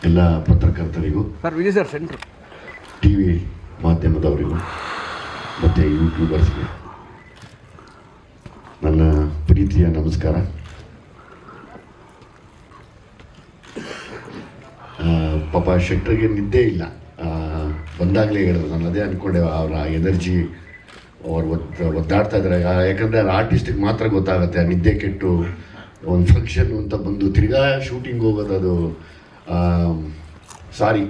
ಎಲ್ಲ ಪತ್ರಕರ್ತರಿಗೂ sir Vijay sir ಸೆಂಟ್ರ್ ಟಿ ವಿ ಮಾಧ್ಯಮದವರಿಗೂ ಮತ್ತು ಯೂಟ್ಯೂಬರ್ಸ್ಗೆ ನನ್ನ ಪ್ರೀತಿಯ ನಮಸ್ಕಾರ. ಪಾಪ ಶೆಟ್ಟರಿಗೆ ನಿದ್ದೆ ಇಲ್ಲ, ಬಂದಾಗಲೇ ಹೇಳಿದ್ರು. ನಾನು ಅದೇ ಅಂದ್ಕೊಂಡೆ, ಅವರ ಎನರ್ಜಿ ಅವ್ರು ಒದ್ದಾಡ್ತಾ ಇದ್ದಾರೆ. ಯಾಕಂದರೆ ಅದು ಆರ್ಟಿಸ್ಟಿಗೆ ಮಾತ್ರ ಗೊತ್ತಾಗುತ್ತೆ ಆ ನಿದ್ದೆ ಕೆಟ್ಟು ಒಂದು ಫಂಕ್ಷನ್ ಅಂತ ಬಂದು ತಿರ್ಗಾ ಶೂಟಿಂಗ್ ಹೋಗೋದು. ಅದು sorry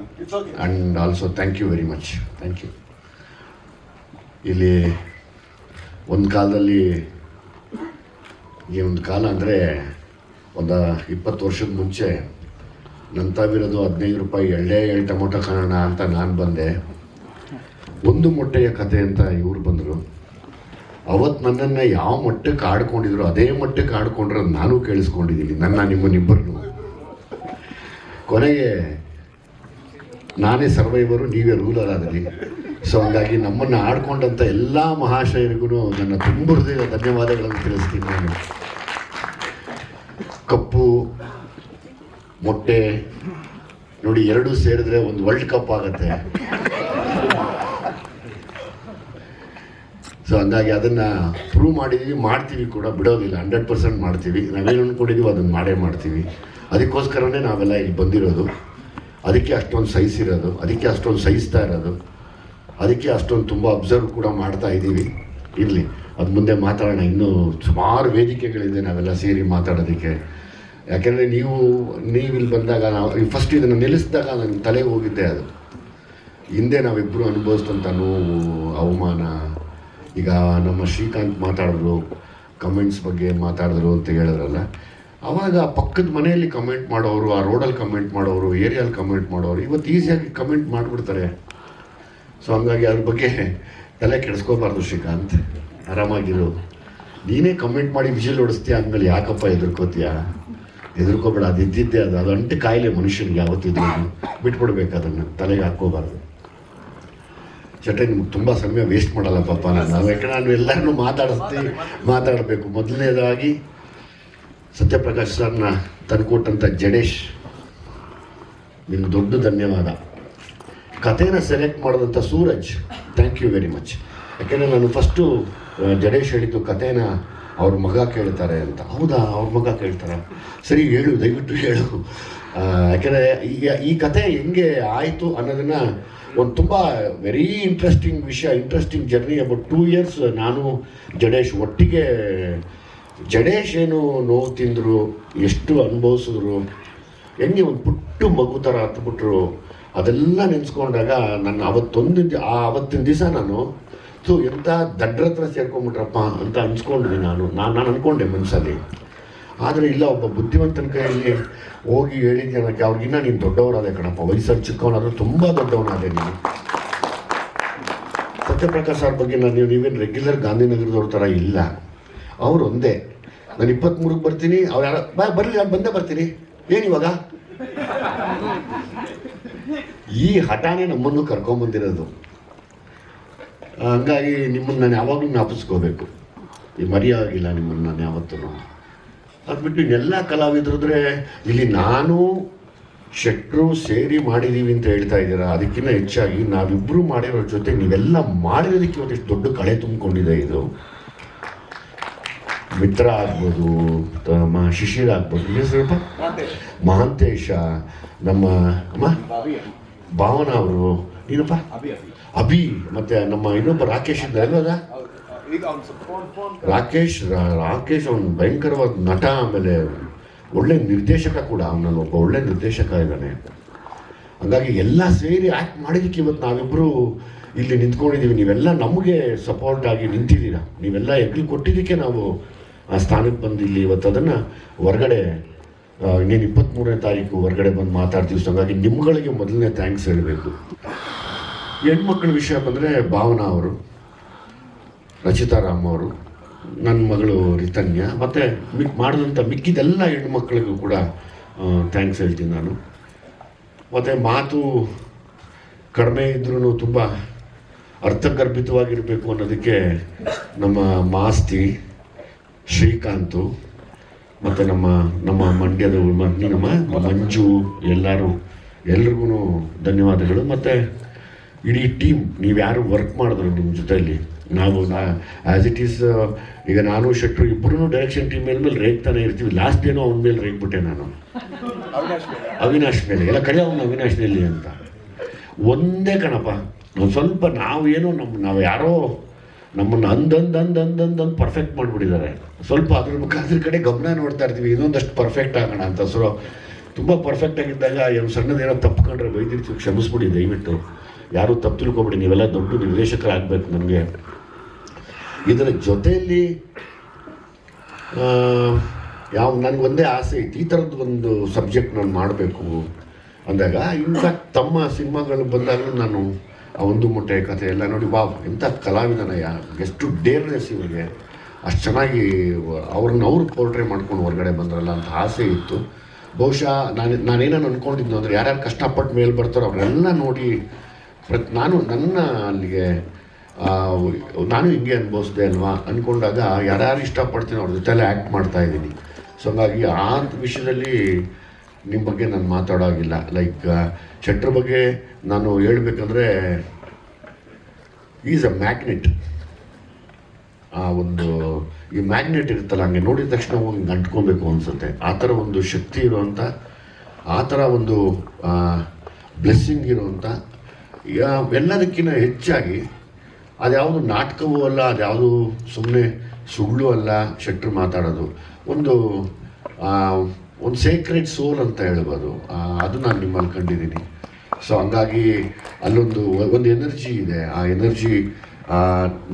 and also thank you very much. Thank you. ಇಲ್ಲಿ ಒಂದು ಕಾಲದಲ್ಲಿ, ಈ ಒಂದು ಕಾಲ ಅಂದರೆ ಒಂದು 20 ವರ್ಷದ ಮುಂಚೆ ನನ್ನ ತಾವಿರೋದು 15 ರೂಪಾಯಿ ಎಳ್ಳೆ ಟೊಮೊಟೊ ಕಾಣೋಣ ಅಂತ ನಾನು ಬಂದೆ. ಒಂದು ಮೊಟ್ಟೆಯ ಕತೆ ಅಂತ ಇವ್ರು ಬಂದರು. ಅವತ್ತು ನನ್ನನ್ನು ಯಾವ ಮಟ್ಟಕ್ಕೆ ಆಡ್ಕೊಂಡಿದ್ರು ಅದೇ ಮಟ್ಟಕ್ಕೆ ಆಡ್ಕೊಂಡ್ರೆ ನಾನು ಕೇಳಿಸ್ಕೊಂಡಿದ್ದೀನಿ, ನಿಮ್ಮನ್ನಿಬ್ಬರನ್ನು. ಕೊನೆಗೆ ನಾನೇ ಸರ್ವೈವರು, ನೀವೇ ರೂಲರ್ ಆದ್ರಿ. ಸೊ ಹಂಗಾಗಿ ನಮ್ಮನ್ನು ಆಡ್ಕೊಂಡಂಥ ಎಲ್ಲ ಮಹಾಶಯರಿಗೂ ನನ್ನ ತುಂಬ ಹೃದಯದ ಧನ್ಯವಾದಗಳನ್ನು ತಿಳಿಸ್ತೀನಿ. ನಾನು ಕಪ್ಪು ಮೊಟ್ಟೆ ನೋಡಿ, ಎರಡೂ ಸೇರಿದ್ರೆ ಒಂದು ವರ್ಲ್ಡ್ ಕಪ್ ಆಗುತ್ತೆ. ಸೊ ಹಂಗಾಗಿ ಅದನ್ನು ಪ್ರೂವ್ ಮಾಡಿದ್ದೀವಿ, ಮಾಡ್ತೀವಿ ಕೂಡ, ಬಿಡೋದಿಲ್ಲ. 100% ಮಾಡ್ತೀವಿ. ನಾವೇನು ಅಂದ್ಕೊಂಡಿದ್ದೀವಿ ಅದನ್ನು ಮಾಡೇ ಮಾಡ್ತೀವಿ. ಅದಕ್ಕೋಸ್ಕರನೇ ನಾವೆಲ್ಲ ಇಲ್ಲಿ ಬಂದಿರೋದು. ಅದಕ್ಕೆ ಅಷ್ಟೊಂದು ಸಹಿಸಿರೋದು, ಅದಕ್ಕೆ ಅಷ್ಟೊಂದು ಸಹಿಸ್ತಾ ಇರೋದು, ಅದಕ್ಕೆ ಅಷ್ಟೊಂದು ತುಂಬ ಅಬ್ಸರ್ವ್ ಕೂಡ ಮಾಡ್ತಾ ಇದ್ದೀವಿ. ಇರಲಿ, ಅದು ಮುಂದೆ ಮಾತಾಡೋಣ. ಇನ್ನೂ ಸುಮಾರು ವೇದಿಕೆಗಳಿದೆ ನಾವೆಲ್ಲ ಸೇರಿ ಮಾತಾಡೋದಕ್ಕೆ. ಯಾಕೆಂದರೆ ನೀವು ಇಲ್ಲಿ ಬಂದಾಗ, ನಾವು ಫಸ್ಟ್ ಇದನ್ನು ನಿಲ್ಲಿಸಿದಾಗ ನನ್ನ ತಲೆಗೆ ಹೋಗಿದ್ದೆ. ಅದು ಹಿಂದೆ ನಾವಿಬ್ಬರು ಅನುಭವಿಸಿದಂಥ ನೋವು, ಅವಮಾನ. ಈಗ ನಮ್ಮ ಶ್ರೀಕಾಂತ್ ಮಾತಾಡಿದ್ರು, ಕಮೆಂಟ್ಸ್ ಬಗ್ಗೆ ಮಾತಾಡಿದ್ರು ಅಂತ ಹೇಳಿದ್ರಲ್ಲ, ಆವಾಗ ಪಕ್ಕದ ಮನೆಯಲ್ಲಿ ಕಮೆಂಟ್ ಮಾಡೋರು, ಆ ರೋಡಲ್ಲಿ ಕಮೆಂಟ್ ಮಾಡೋರು, ಏರಿಯಲ್ಲಿ ಕಮೆಂಟ್ ಮಾಡೋರು ಇವತ್ತು ಈಸಿಯಾಗಿ ಕಮೆಂಟ್ ಮಾಡಿಬಿಡ್ತಾರೆ. ಸೊ ಹಂಗಾಗಿ ಅದ್ರ ಬಗ್ಗೆ ತಲೆ ಕೆಡಿಸ್ಕೋಬಾರ್ದು ಶ್ರೀಕಾಂತ್, ಆರಾಮಾಗಿರು. ನೀನೇ ಕಮೆಂಟ್ ಮಾಡಿ ವಿಷಲ್ ಹೊಡಿಸ್ತೀಯ ಅಂದಮೇಲೆ ಯಾಕಪ್ಪ ಹೆದರ್ಕೋತೀಯ? ಹೆದರ್ಕೋಬೇಡ, ಅದು ಇದ್ದಿದ್ದೆ. ಅದು ಅಂಟು ಕಾಯಿಲೆ ಮನುಷ್ಯನಿಗೆ ಯಾವತ್ತಿದ್ರು, ಬಿಟ್ಬಿಡ್ಬೇಕು, ಅದನ್ನು ತಲೆಗೆ ಹಾಕ್ಕೋಬಾರ್ದು. ಚಟೆ ನಿಮ್ಗೆ ತುಂಬ ಸಮಯ ವೇಸ್ಟ್ ಮಾಡಲ್ಲ ಪಾಪ ನಾನು. ಯಾಕಂದ್ರೆ ನಾನು ಎಲ್ಲರನ್ನೂ ಮಾತಾಡಬೇಕು. ಮೊದಲನೇದಾಗಿ ಸತ್ಯಪ್ರಕಾಶ್ ಸರ್ನ ತಂದುಕೊಟ್ಟಂಥ ಜಡೇಶ್, ನಿಮ್ಗೆ ದೊಡ್ಡ ಧನ್ಯವಾದ. ಕಥೆನ ಸೆಲೆಕ್ಟ್ ಮಾಡಿದಂಥ Suraj, thank you very much. ಯಾಕೆಂದರೆ ನಾನು ಫಸ್ಟು ಜಡೇಶ್ ಹೇಳಿದ್ದು ಕಥೆನ ಅವ್ರ ಮಗ ಕೇಳ್ತಾರೆ ಅಂತ. ಹೌದಾ, ಅವ್ರ ಮಗ ಕೇಳ್ತಾರ? ಸರಿ, ಹೇಳು, ದಯವಿಟ್ಟು ಹೇಳು. ಯಾಕೆಂದರೆ ಈಗ ಈ ಕಥೆ ಹೆಂಗೆ ಆಯಿತು ಅನ್ನೋದನ್ನು ಒಂದು ತುಂಬ ವೆರಿ ಇಂಟ್ರೆಸ್ಟಿಂಗ್ ವಿಷಯ, ಇಂಟ್ರೆಸ್ಟಿಂಗ್ ಜರ್ನಿ. ಅಬೌಟ್ 2 years ನಾನು ಜಡೇಶ್ ಒಟ್ಟಿಗೆ. ಜಡೇಶ್ ಏನು ನೋವು ತಿಂದರು, ಎಷ್ಟು ಅನುಭವಿಸಿದ್ರು, ಹೆಂಗೆ ಒಂದು ಪುಟ್ಟು ಮಗು ಥರ ಹತ್ಬಿಟ್ರು, ಅದೆಲ್ಲ ನೆನೆಸ್ಕೊಂಡಾಗ ನನ್ನ ಆವತ್ತಿನ ದಿವಸ ನಾನು ಎಂಥ ದಡ್ರ ಹತ್ರ ಸೇರ್ಕೊಂಡ್ಬಿಟ್ರಪ್ಪ ಅಂತ ಅನ್ಸ್ಕೊಂಡ್ವಿ. ನಾನು ಅಂದ್ಕೊಂಡೆ ಮನಸ್ಸಲ್ಲಿ. ಆದರೆ ಇಲ್ಲ, ಒಬ್ಬ ಬುದ್ಧಿವಂತನ ಕೈಯಲ್ಲಿ ಹೋಗಿ ಹೇಳಿದ್ದೆ ನನಗೆ, ಅವ್ರಿಗಿನ್ನ ನೀನು ದೊಡ್ಡವರಾದೆ ಕಣಪ್ಪ, ವಯಸ್ಸಲ್ಲಿ ಚಿಕ್ಕವನಾದರೂ ತುಂಬ ದೊಡ್ಡವನಾದೆ ನೀನು. ಸತ್ಯಪ್ರಕಾಶ್ ಅವ್ರ ಬಗ್ಗೆ ನೀವೇನು ರೆಗ್ಯುಲರ್ ಗಾಂಧಿನಗರದವ್ರ ಥರ ಇಲ್ಲ. ಅವ್ರು ಒಂದೇ. ನಾನು 23ಕ್ಕೆ ಬರ್ತೀನಿ, ಅವ್ರು ಯಾರು ಬರಲಿ, ನಾನು ಬಂದೇ ಬರ್ತೀನಿ, ಏನಿವಾಗ? ಈ ಹಠಾನೇ ನಮ್ಮನ್ನು ಕರ್ಕೊಂಬಂದಿರೋದು. ಹಂಗಾಗಿ ನಿಮ್ಮನ್ನು ನಾನು ಯಾವಾಗಲೂ ಜ್ಞಾಪಿಸ್ಕೋಬೇಕು. ಈ ಮರೆಯಾಗಿಲ್ಲ ನಿಮ್ಮನ್ನು ನಾನು ಯಾವತ್ತೂ. ಅದು ಬಿಟ್ಟು ಇನ್ನೆಲ್ಲ ಕಲಾವಿದ್ರಿದ್ರೆ ಇಲ್ಲಿ ನಾನು ಶೆಟ್ಟರು ಸೇರಿ ಮಾಡಿದ್ದೀವಿ ಅಂತ ಹೇಳ್ತಾ ಇದ್ದೀರಾ. ಅದಕ್ಕಿಂತ ಹೆಚ್ಚಾಗಿ ನಾವಿಬ್ಬರು ಮಾಡಿರೋ ಜೊತೆ ನೀವೆಲ್ಲ ಮಾಡಿರೋದಕ್ಕೆ ಇವತ್ತಿಷ್ಟು ದೊಡ್ಡ ಕಳೆ ತುಂಬಿಕೊಂಡಿದೆ. ಇದು ಮಿತ್ರ ಆಗ್ಬೋದು, ನಮ್ಮ ಶಿಶಿರ ಆಗ್ಬೋದು, ಸ್ವಲ್ಪ ಮಹಾಂತೇಶ, ನಮ್ಮ ಭಾವನಾ ಅವರು, ಏನಪ್ಪ ಅಭಿ, ಮತ್ತು ನಮ್ಮ ಇನ್ನೊಬ್ಬ ರಾಕೇಶ್ ಇದ್ದ ಅಲ್ವದ ರಾಕೇಶ್ ಅವನು ಭಯಂಕರವಾದ ನಟ, ಆಮೇಲೆ ಒಳ್ಳೆ ನಿರ್ದೇಶಕ ಕೂಡ. ಅವನಲ್ಲಿ ಒಬ್ಬ ಒಳ್ಳೆ ನಿರ್ದೇಶಕ ಇದ್ದಾನೆ. ಹಂಗಾಗಿ ಎಲ್ಲ ಸೇರಿ ಆ್ಯಕ್ಟ್ ಮಾಡಿದ್ದಕ್ಕೆ ಇವತ್ತು ನಾವಿಬ್ಬರು ಇಲ್ಲಿ ನಿಂತ್ಕೊಂಡಿದ್ದೀವಿ. ನೀವೆಲ್ಲ ನಮಗೆ ಸಪೋರ್ಟ್ ಆಗಿ ನಿಂತಿದ್ದೀರಾ. ನೀವೆಲ್ಲ ಹೆಗ್ಲು ಕೊಟ್ಟಿದ್ದಕ್ಕೆ ನಾವು ಆ ಸ್ಥಾನಕ್ಕೆ ಬಂದು ಇಲ್ಲಿ ಇವತ್ತು ಅದನ್ನು ಹೊರಗಡೆ, ಇನ್ನೇನು 23ನೇ ತಾರೀಕು ಹೊರಗಡೆ ಬಂದು ಮಾತಾಡ್ತೀವಿ. ಸೊ ಹಾಗಾಗಿ ನಿಮ್ಗಳಿಗೆ ಮೊದಲನೇ ಥ್ಯಾಂಕ್ಸ್ ಹೇಳಬೇಕು. ಹೆಣ್ಮಕ್ಳ ವಿಷಯ ಬಂದರೆ ಭಾವನಾ ಅವರು, ರಚಿತಾ ರಾಮ್ ಅವರು, ನನ್ನ ಮಗಳು ರಿತನ್ಯ, ಮತ್ತು ಮಾಡಿದಂಥ ಮಿಕ್ಕಿದೆಲ್ಲ ಹೆಣ್ಮಕ್ಳಿಗೂ ಕೂಡ ಥ್ಯಾಂಕ್ಸ್ ಹೇಳ್ತೀನಿ ನಾನು. ಮತ್ತು ಮಾತು ಕಡಿಮೆ ಇದ್ರೂ ತುಂಬ ಅರ್ಥಗರ್ಭಿತವಾಗಿರಬೇಕು ಅನ್ನೋದಕ್ಕೆ ನಮ್ಮ ಮಾಸ್ತಿ, ಶ್ರೀಕಾಂತು, ಮತ್ತು ನಮ್ಮ ಮಂಡ್ಯದ ನಮ್ಮ ಮಂಜು ಎಲ್ಲರೂ ಎಲ್ರಿಗೂ ಧನ್ಯವಾದಗಳು. ಮತ್ತು ಇಡೀ ಟೀಮ್ ನೀವು ಯಾರು ವರ್ಕ್ ಮಾಡಿದ್ರು ನಿಮ್ಮ ಜೊತೆಯಲ್ಲಿ, ನಾವು ಆ್ಯಸ್ ಇಟ್ ಈಸ್ ಈಗ ನಾನು ಶೆಟ್ರು ಇಬ್ಬರೂ ಡೈರೆಕ್ಷನ್ ಟೀಮ್ ಮೇಲೆ ರೇಗ್ತಾನೆ ಇರ್ತೀವಿ. ಲಾಸ್ಟ್ ಡೇನೂ ಅವನ ಮೇಲೆ ರೇಗ್ಬಿಟ್ಟೆ ನಾನು, ಅವಿನಾಶ್ ಮೇಲೆ. ಎಲ್ಲ ಕಡೆ ಅವನು ಅವಿನಾಶ್ನಲ್ಲಿ ಅಂತ ಒಂದೇ ಕಣಪ್ಪ. ನಾವು ಸ್ವಲ್ಪ ನಾವು ಯಾರೋ ನಮ್ಮನ್ನು ಅಂದಂದು ಪರ್ಫೆಕ್ಟ್ ಮಾಡಿಬಿಟ್ಟಿದ್ದಾರೆ. ಸ್ವಲ್ಪ ಅದ್ರ ಕಡೆ ಗಮನ ನೋಡ್ತಾ ಇರ್ತೀವಿ, ಇನ್ನೊಂದಷ್ಟು ಪರ್ಫೆಕ್ಟ್ ಆಗೋಣ ಅಂತ. ಸೊ ತುಂಬ ಪರ್ಫೆಕ್ಟ್ ಆಗಿದ್ದಾಗ ಏನು ಸಣ್ಣದೇನೋ ತಪ್ಪಿಕೊಂಡ್ರೆ ಬೈದಿರ್ತೀವಿ, ಕ್ಷಮಿಸ್ಬಿಡಿ ದಯವಿಟ್ಟು, ಯಾರೂ ತಪ್ಪು ತಿಳ್ಕೊಬಿಡಿ. ನೀವೆಲ್ಲ ದೊಡ್ಡ ನಿರ್ದೇಶಕರಾಗಬೇಕು. ನನಗೆ ಇದರ ಜೊತೆಯಲ್ಲಿ ನನಗೊಂದೇ ಆಸೆ ಇತ್ತು, ಈ ಥರದ್ದು ಒಂದು ಸಬ್ಜೆಕ್ಟ್ ನಾನು ಮಾಡಬೇಕು ಅಂದಾಗ. ಇನ್ಫ್ಯಾಕ್ಟ್ ತಮ್ಮ ಸಿನಿಮಾಗಳು ಬಂದಾಗಲೂ ನಾನು ಆ ಒಂದು ಮೊಟ್ಟೆ ಕಥೆ ಎಲ್ಲ ನೋಡಿ, ವಾವ್ ಎಂಥ ಕಲಾವಿದನಯ್ಯ, ಎಷ್ಟು ಡೇರ್ನೆಸ್ ಇವರಿಗೆ, ಅಷ್ಟು ಚೆನ್ನಾಗಿ ಅವ್ರು ಪೋರ್ಟ್ರೇ ಮಾಡ್ಕೊಂಡು ಹೊರಗಡೆ ಬಂದ್ರಲ್ಲ ಅಂತ ಆಸೆ ಇತ್ತು. ಬಹುಶಃ ನಾನೇನೋ ಅಂದ್ಕೊಂಡಿದ್ದು ಅಂದರೆ ಯಾರ್ಯಾರು ಕಷ್ಟಪಟ್ಟು ಮೇಲೆ ಬರ್ತಾರೋ ಅವರೆಲ್ಲ ನೋಡಿ ನನ್ನ ಅಲ್ಲಿಗೆ ನಾನು ಹಿಂಗೆ ಅನುಭವಿಸ್ದೆ ಅಲ್ವಾ ಅಂದ್ಕೊಂಡಾಗ ಯಾರ್ಯಾರು ಇಷ್ಟಪಡ್ತೀನಿ ಅವ್ರ ಜೊತೆಲೆ ಆ್ಯಕ್ಟ್ ಮಾಡ್ತಾಯಿದ್ದೀನಿ. ಸೊ ಹಂಗಾಗಿ ಆ ವಿಷಯದಲ್ಲಿ ನಿಮ್ಮ ಬಗ್ಗೆ ನಾನು ಮಾತಾಡೋಗಿಲ್ಲ. ಲೈಕ್ ಶೆಟ್ರ್ ಬಗ್ಗೆ ನಾನು ಹೇಳ್ಬೇಕಂದ್ರೆ ಈಸ್ ಅ ಮ್ಯಾಗ್ನೆಟ್. ಈ ಮ್ಯಾಗ್ನೆಟ್ ಇರುತ್ತಲ್ಲ, ಹಂಗೆ ನೋಡಿದ ತಕ್ಷಣ ಹಿಂಗೆ ಅಂಟ್ಕೊಬೇಕು ಅನಿಸುತ್ತೆ. ಆ ಥರ ಒಂದು ಶಕ್ತಿ ಇರುವಂಥ, ಆ ಥರ ಒಂದು ಬ್ಲೆಸ್ಸಿಂಗ್ ಇರುವಂಥ, ಎಲ್ಲದಕ್ಕಿಂತ ಹೆಚ್ಚಾಗಿ ಅದ್ಯಾವುದು ನಾಟಕವೂ ಅಲ್ಲ, ಅದ್ಯಾವುದು ಸುಮ್ಮನೆ ಸುಳ್ಳು ಅಲ್ಲ. ಶೆಟ್ರು ಮಾತಾಡೋದು ಒಂದು ಸೇಕ್ರೆಡ್ ಸೋಲ್ ಅಂತ ಹೇಳ್ಬೋದು. ಅದು ನಾನು ನಿಮ್ಮಲ್ಲಿ ಕಂಡಿದ್ದೀನಿ. ಸೊ ಹಂಗಾಗಿ ಅಲ್ಲೊಂದು ಎನರ್ಜಿ ಇದೆ. ಆ ಎನರ್ಜಿ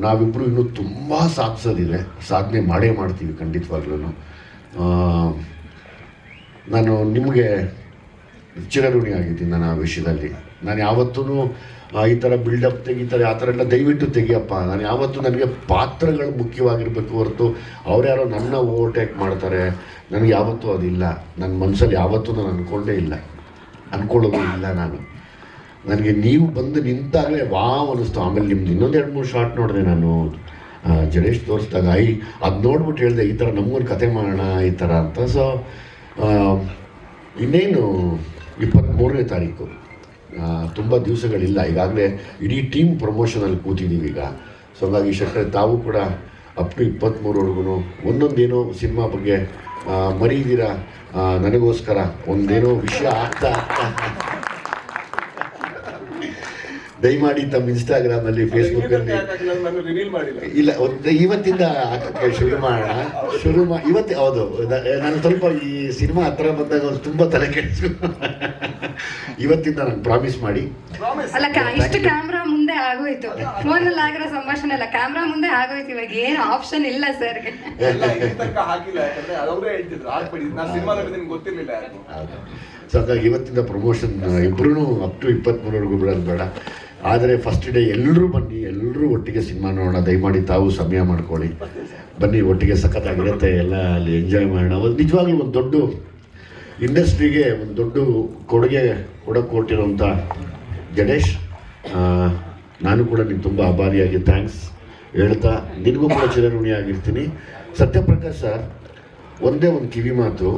ನಾವಿಬ್ಬರು ಇನ್ನೂ ತುಂಬ ಸಾಧಿಸೋದಿದೆ, ಸಾಧನೆ ಮಾಡೇ ಮಾಡ್ತೀವಿ ಖಂಡಿತವಾಗ್ಲೂ. ನಾನು ನಿಮಗೆ ಚಿರಋಣಿ ಆಗಿದ್ದೀನಿ ನಾನು ಆ ವಿಷಯದಲ್ಲಿ. ನಾನು ಯಾವತ್ತೂ ಈ ಥರ ಬಿಲ್ಡಪ್ ತೆಗಿತಾರೆ ಆ ಥರ ಎಲ್ಲ ದಯವಿಟ್ಟು ತೆಗಿಯಪ್ಪ. ನಾನು ಯಾವತ್ತೂ ನನಗೆ ಪಾತ್ರಗಳು ಮುಖ್ಯವಾಗಿರಬೇಕು ಹೊರತು ಅವ್ರ್ಯಾರೋ ನನ್ನ ಓವರ್ಟೇಕ್ ಮಾಡ್ತಾರೆ, ನನಗೆ ಯಾವತ್ತೂ ಅದಿಲ್ಲ. ನನ್ನ ಮನಸ್ಸಲ್ಲಿ ಯಾವತ್ತೂ ನಾನು ಅಂದ್ಕೊಳ್ಳೋದು ಇಲ್ಲ. ನನಗೆ ನೀವು ಬಂದು ನಿಂತಾಗಲೇ ವಾವ್ ಅನ್ನಿಸ್ತು. ಆಮೇಲೆ ನಿಮ್ದು ಇನ್ನೊಂದು 2-3 ಶಾರ್ಟ್ ನೋಡಿದೆ ನಾನು ಜಡೇಶ್ ತೋರಿಸಿದಾಗ. ಅದು ನೋಡ್ಬಿಟ್ಟು ಹೇಳಿದೆ, ಈ ಥರ ನಮಗೊಂದು ಕತೆ ಮಾಡೋಣ ಈ ಥರ ಅಂತ. ಸೊ ಇನ್ನೇನು 23ನೇ ತಾರೀಕು, ತುಂಬ ದಿವಸಗಳಿಲ್ಲ. ಈಗಾಗಲೇ ಇಡೀ ಟೀಮ್ ಪ್ರಮೋಷನಲ್ಲಿ ಕೂತಿದ್ದೀವಿ ಈಗ. ಸೊ ಹಾಗಾಗಿ ಶೆಟ್ರೆ ತಾವು ಕೂಡ ಅಪ್ ಟು 23ವರೆಗೂ ಒಂದೊಂದೇನೋ ಸಿನಿಮಾ ಬಗ್ಗೆ ಮರೀದಿರ ನನಗೋಸ್ಕರ ಒಂದೇನೋ ವಿಷಯ ಆಗ್ತಾ ದಯಮಾಡಿ ತಮ್ಮ ಇನ್ಸ್ಟಾಗ್ರಾಮಲ್ಲಿ ಫೇಸ್ಬುಕ್ಕಲ್ಲಿ ಇಲ್ಲ ಇವತ್ತಿಂದ ಹಾಕೋಕ್ಕೆ ಶುರು ಮಾಡೋಣ. ಇವತ್ತೇ ಹೌದು, ನಾನು ಸ್ವಲ್ಪ ಈ ಸಿನಿಮಾ ಹತ್ರ ಬಂದಾಗ ತುಂಬ ತಲೆ ಕೆಡಿಸು. ಇವತ್ತಿಂದ ನಾನು ಪ್ರಾಮಿಸ್ ಮಾಡಿ ಅಲ್ಲ, ಇಷ್ಟು ಕ್ಯಾಮ್ರಾ ಮುಂದೆ ಆಗೋಯ್ತು, ಫೋನಲ್ಲಿ ಆಗಿರೋ ಸಂಭಾಷಣೆ ಎಲ್ಲ ಕ್ಯಾಮ್ರಾ ಮುಂದೆ ಆಗೋಯ್ತು. ಇವಾಗ ಏನು ಆಪ್ಷನ್ ಇಲ್ಲ ಸರ್ಗೆ. ಸೊ ಹಾಗಾಗಿ ಇವತ್ತಿಂದ ಪ್ರಮೋಷನ್ ಇಬ್ಬರೂ ಅಪ್ ಟು 23ವರೆಗೂ ಬಿಡೋದು ಬೇಡ. ಆದರೆ ಫಸ್ಟ್ ಡೇ ಎಲ್ಲರೂ ಬನ್ನಿ, ಎಲ್ಲರೂ ಒಟ್ಟಿಗೆ ಸಿನಿಮಾ ನೋಡೋಣ. ದಯಮಾಡಿ ತಾವು ಸಮಯ ಮಾಡ್ಕೊಳ್ಳಿ, ಬನ್ನಿ, ಒಟ್ಟಿಗೆ ಸಖತ್ತಾಗಿರುತ್ತೆ. ಎಲ್ಲ ಅಲ್ಲಿ ಎಂಜಾಯ್ ಮಾಡೋಣ. ಒಂದು ನಿಜವಾಗ್ಲೂ ಒಂದು ದೊಡ್ಡ ಇಂಡಸ್ಟ್ರಿಗೆ ಒಂದು ದೊಡ್ಡ ಕೊಡುಗೆ ಕೊಟ್ಟಿರೋಂಥ ಜಡೇಶ್, ನಾನು ಕೂಡ ನಿಮ್ಗೆ ತುಂಬ ಆಭಾರಿಯಾಗಿ ಥ್ಯಾಂಕ್ಸ್ ಹೇಳ್ತಾ ನಿನಗೂ ಕೂಡ ಚಿರಋಣಿಯಾಗಿರ್ತೀನಿ. ಸತ್ಯಪ್ರಕಾಶ್ ಸರ್, ಒಂದೇ ಒಂದು ಕಿವಿ ಮಾತು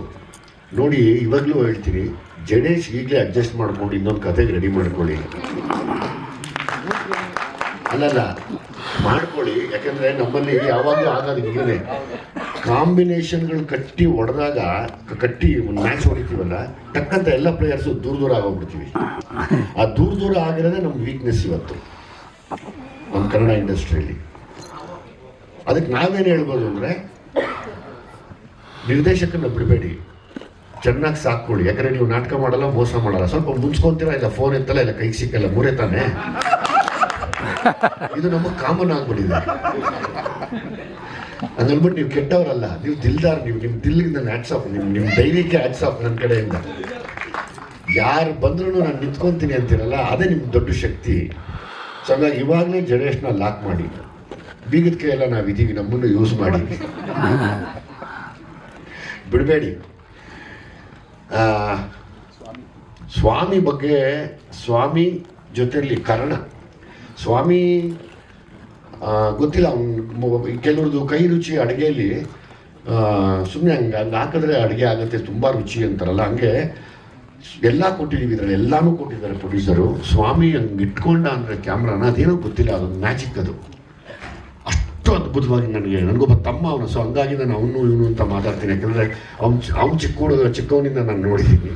ನೋಡಿ, ಇವಾಗಲೂ ಹೇಳ್ತೀನಿ, ಜಡೇಶ್ ಈಗಲೇ ಅಡ್ಜಸ್ಟ್ ಮಾಡ್ಕೊಂಡು ಇನ್ನೊಂದು ಕತೆಗೆ ರೆಡಿ ಮಾಡ್ಕೊಳ್ಳಿ. ಅಲ್ಲಲ್ಲ ಮಾಡ್ಕೊಳ್ಳಿ, ಯಾಕಂದರೆ ನಮ್ಮಲ್ಲಿ ಯಾವಾಗಲೂ ಆಗೋದು ಹೀಗೆ ಕಾಂಬಿನೇಷನ್ಗಳು ಕಟ್ಟಿ ಹೊಡೆದಾಗ, ಕಟ್ಟಿ ಒಂದು ಮ್ಯಾಚ್ ಹೊಡಿತೀವಲ್ಲ, ಟಕ್ಕಂತ ಎಲ್ಲ ಪ್ಲೇಯರ್ಸು ದೂರ ಆಗೋಗ್ಬಿಡ್ತೀವಿ. ಆ ದೂರ ಆಗಿರೋದೇ ನಮ್ಮ ವೀಕ್ನೆಸ್ ಇವತ್ತು ನಮ್ಮ ಕನ್ನಡ ಇಂಡಸ್ಟ್ರಿಯಲ್ಲಿ. ಅದಕ್ಕೆ ನಾವೇನು ಹೇಳ್ಬೋದು ಅಂದರೆ, ನಿರ್ದೇಶಕನ ಬಿಡಬೇಡಿ, ಚೆನ್ನಾಗಿ ಸಾಕ್ಕೊಳ್ಳಿ. ಯಾಕಂದರೆ ನೀವು ನಾಟಕ ಮಾಡಲ್ಲ, ಮೋಸ ಮಾಡಲ್ಲ. ಸ್ವಲ್ಪ ಮುನ್ಸ್ಕೊತೀರಾ, ಇಲ್ಲ ಫೋನ್ ಎತ್ತಲ್ಲ, ಇಲ್ಲ ಕೈಗೆ ಸಿಕ್ಕಲ್ಲ, ಮೂರೇ ತಾನೆ. ಇದು ನಮಗೆ ಕಾಮನ್ ಆಗ್ಬಿಟ್ಟಿದೆ. ಹಂಗನ್ಬಿಟ್ಟು ನೀವು ಕೆಟ್ಟವರಲ್ಲ, ನೀವು ದಿಲ್ದಾರ್. ನಿಮ್ಮ ದಿಲ್ಗೆ ನನ್ನ ಹ್ಯಾಟ್ಸ್ ಆಫ್, ನಿಮ್ಮ ಧೈರ್ಯಕ್ಕೆ ಹ್ಯಾಟ್ಸ್ ಆಫ್ ನನ್ನ ಕಡೆಯಿಂದ. ಯಾರು ಬಂದ್ರೂ ನಾನು ನಿಂತ್ಕೊತೀನಿ ಅಂತೀರಲ್ಲ, ಅದೇ ನಿಮ್ಮ ದೊಡ್ಡ ಶಕ್ತಿ. ಸೊ ಹಂಗಾಗಿ ಇವಾಗಲೇ ಜಡೇಶ್ನ ಲಾಕ್ ಮಾಡಿ, ಬೀಗದ ಕೈಯೆಲ್ಲ ನಾವಿದ್ದೀವಿ, ನಮ್ಮನ್ನು ಯೂಸ್ ಮಾಡಿ, ಬಿಡಬೇಡಿ. ಸ್ವಾಮಿ ಬಗ್ಗೆ, ಸ್ವಾಮಿ ಜೊತೆಯಲ್ಲಿ ಕರ್ಣ, ಸ್ವಾಮಿ ಗೊತ್ತಿಲ್ಲ, ಅವ್ನು ಕೆಲವ್ರದ್ದು ಕೈ ರುಚಿ ಅಡುಗೆಯಲ್ಲಿ ಸುಮ್ಮನೆ ಹಂಗೆ ಹಾಕಿದ್ರೆ ಅಡುಗೆ ಆಗುತ್ತೆ ತುಂಬ ರುಚಿ ಅಂತಾರಲ್ಲ, ಹಂಗೆ ಎಲ್ಲ ಕೊಟ್ಟಿದ್ದೀವಿ, ಇದರಲ್ಲಿ ಎಲ್ಲಾನು ಕೊಟ್ಟಿದ್ದಾರೆ ಪ್ರೊಡ್ಯೂಸರು. ಸ್ವಾಮಿ ಹಂಗೆ ಇಟ್ಕೊಂಡ ಅಂದರೆ ಕ್ಯಾಮ್ರಾನ, ಅದೇನೋ ಗೊತ್ತಿಲ್ಲ, ಅದೊಂದು ಮ್ಯಾಜಿಕ್ ಅದು. ಅಷ್ಟು ಅದ್ಭುತವಾಗಿ ನನಗೊಬ್ಬ ತಮ್ಮ ಅವನು. ಸೊ ಹಂಗಾಗಿ ನಾನು ಅವನು ಇವನು ಅಂತ ಮಾತಾಡ್ತೀನಿ, ಯಾಕಂದರೆ ಅವ್ನು ಚಿಕ್ಕವನಿಂದ ನಾನು ನೋಡಿದ್ದೀನಿ.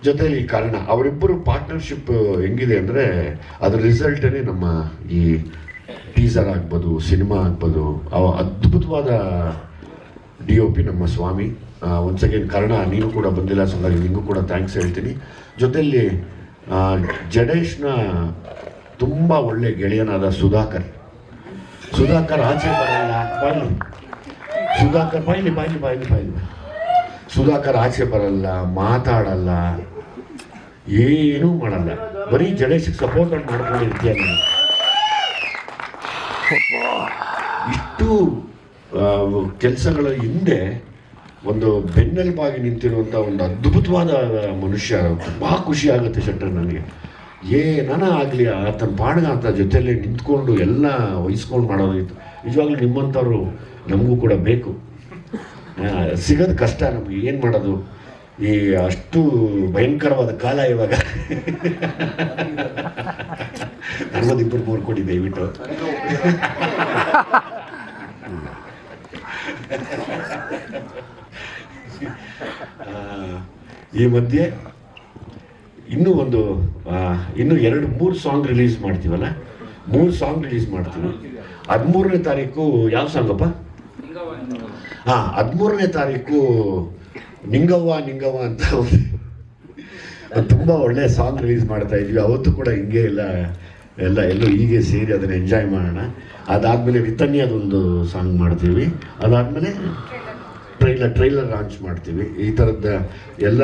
ಜೊತೆಲಿ ಕಾರಣ ಅವರಿಬ್ಬರು ಪಾರ್ಟ್ನರ್ಶಿಪ್ ಹೆಂಗಿದೆ ಅಂದರೆ ಅದರ ರಿಸಲ್ಟೇ ನಮ್ಮ ಈ ಟೀಸರ್ ಆಗ್ಬೋದು, ಸಿನಿಮಾ ಆಗ್ಬೋದು. ಅದ್ಭುತವಾದ DOP ನಮ್ಮ ಸ್ವಾಮಿ. ಒನ್ಸ್ ಅಗೇನ್ ಕಾರಣ, ನೀನು ಕೂಡ ಬಂದಿಲ್ಲ, ಸೊ ಹಾಗಾಗಿ ನಿಮಗೂ ಕೂಡ ಥ್ಯಾಂಕ್ಸ್ ಹೇಳ್ತೀನಿ. ಜೊತೆಯಲ್ಲಿ ಜಡೇಶ್ನ ತುಂಬ ಒಳ್ಳೆ ಗೆಳೆಯನಾದ ಸುಧಾಕರ್ ಆಚೆ ಬರಲ್ಲ. ಬಾಯ್ಲಿ ಸುಧಾಕರ್ ಆಚೆ ಬರಲ್ಲ, ಮಾತಾಡಲ್ಲ, ಏನೂ ಮಾಡಲ್ಲ, ಬರೀ ಜಡೇಶಿಗೆ ಸಪೋರ್ಟ್ ಮಾಡ್ಕೊಂಡಿರ್ತೀಯ ನೀನು. ಇಷ್ಟು ಕೆಲಸಗಳ ಹಿಂದೆ ಒಂದು ಬೆನ್ನೆಲುಬಾಗಿ ನಿಂತಿರುವಂಥ ಒಂದು ಅದ್ಭುತವಾದ ಮನುಷ್ಯ. ತುಂಬ ಖುಷಿ ಆಗುತ್ತೆ ಶೆಟ್ಟರ್ ನನಗೆ. ಏನನ ಆಗಲಿ ಆತನ ಪಾಡ್ಗ ಅಂತ ಜೊತೆಯಲ್ಲೇ ನಿಂತ್ಕೊಂಡು ಎಲ್ಲ ವಹಿಸ್ಕೊಂಡು ಮಾಡೋದಿತ್ತು. ನಿಜವಾಗ್ಲೂ ನಿಮ್ಮಂಥವ್ರು ನಮಗೂ ಕೂಡ ಬೇಕು. ಸಿಗೋದು ಕಷ್ಟ ನಮಗೆ, ಏನು ಮಾಡೋದು, ಈ ಅಷ್ಟು ಭಯಂಕರವಾದ ಕಾಲ ಇವಾಗ. ನಮ್ಮದಿಬ್ಬರು 3 ಕೋಟಿ ದಯವಿಟ್ಟು. ಈ ಮಧ್ಯೆ ಇನ್ನೂ 2-3 ಸಾಂಗ್ ರಿಲೀಸ್ ಮಾಡ್ತೀವಲ್ಲ, 3 ಸಾಂಗ್ ರಿಲೀಸ್ ಮಾಡ್ತೀವಿ. 13ನೇ ತಾರೀಕು ಯಾವ ಸಾಂಗಪ್ಪ? 13ನೇ ತಾರೀಕು ನಿಂಗವ್ವ ಅಂತ ತುಂಬ ಒಳ್ಳೆ ಸಾಂಗ್ ರಿಲೀಸ್ ಮಾಡ್ತಾ ಇದ್ವಿ. ಅವತ್ತು ಕೂಡ ಹಿಂಗೆ ಎಲ್ಲೂ ಹೀಗೆ ಸೇರಿ ಅದನ್ನು ಎಂಜಾಯ್ ಮಾಡೋಣ. ಅದಾದಮೇಲೆ ವಿತನ್ನಿ ಅದೊಂದು ಸಾಂಗ್ ಮಾಡ್ತೀವಿ. ಅದಾದಮೇಲೆ ಟ್ರೈಲರ್ ಲಾಂಚ್ ಮಾಡ್ತೀವಿ. ಈ ಥರದ ಎಲ್ಲ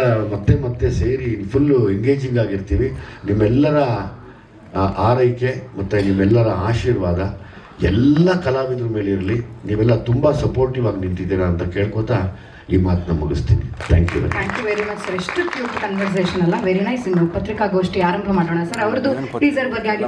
ಮತ್ತೆ ಸೇರಿ ಫುಲ್ಲು ಎಂಗೇಜಿಂಗ್ ಆಗಿರ್ತೀವಿ. ನಿಮ್ಮೆಲ್ಲರ ಆರೈಕೆ ಮತ್ತು ನಿಮ್ಮೆಲ್ಲರ ಆಶೀರ್ವಾದ ಎಲ್ಲ ಕಲಾವಿದ್ರ ಮೇಲೆ ಇರಲಿ. ನೀವೆಲ್ಲ ತುಂಬ ಸಪೋರ್ಟಿವ್ ಆಗಿ ನಿಂತಿದ್ದೀರಾ ಅಂತ ಕೇಳ್ಕೊತಾ ಈ ಮಾತನ್ನ ಮುಗಿಸ್ತೀನಿ. Thank you very much sir. ಎಷ್ಟು ಕ್ಯೂಟ್ ಕನ್ವರ್ಸೇಷನ್ ಅಲ್ಲ, ವೆರಿ ನೈಸ್. ಇನ್ನು ಪತ್ರಿಕಾಗೋಷ್ಠಿ ಆರಂಭ ಮಾಡೋಣ ಸರ್. ಅವ್ರದ್ದು ಟೀಸರ್ ಬಗ್ಗೆ